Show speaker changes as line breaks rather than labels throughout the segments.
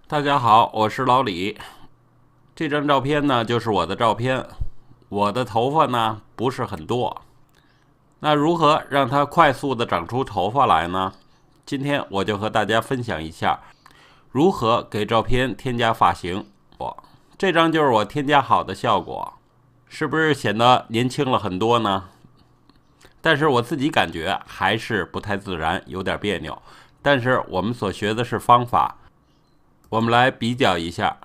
大家好，我是老李。这张照片呢，就是我的照片。我的头发呢不是很多，那如何让它快速的长出头发来呢？今天我就和大家分享一下如何给照片添加发型。这张就是我添加好的效果，是不是显得年轻了很多呢？但是我自己感觉还是不太自然，有点别扭。但是我们所学的是方法，我们来比较一下。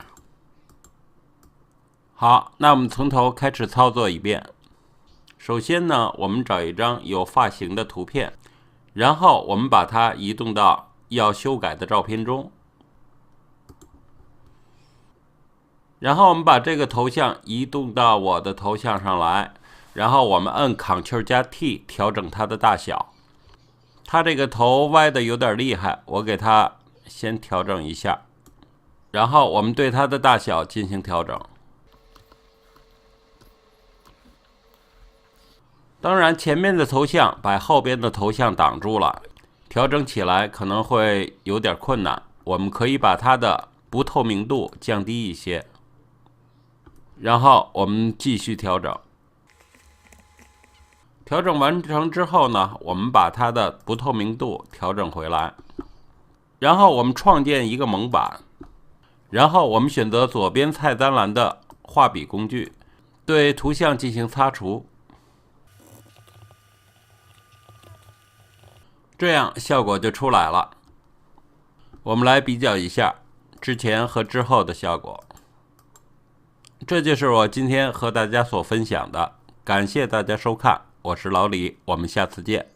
好，那我们从头开始操作一遍。首先呢，我们找一张有发型的图片，然后我们把它移动到要修改的照片中，然后我们把这个头像移动到我的头像上来，然后我们按 Ctrl 加 T 调整它的大小。它这个头歪的有点厉害，我给它先调整一下，然后我们对它的大小进行调整。当然，前面的头像把后边的头像挡住了，调整起来可能会有点困难。我们可以把它的不透明度降低一些，然后我们继续调整。调整完成之后呢，我们把它的不透明度调整回来，然后我们创建一个蒙版，然后我们选择左边菜单栏的画笔工具，对图像进行擦除。这样效果就出来了。我们来比较一下之前和之后的效果。这就是我今天和大家所分享的，感谢大家收看，我是老李，我们下次见。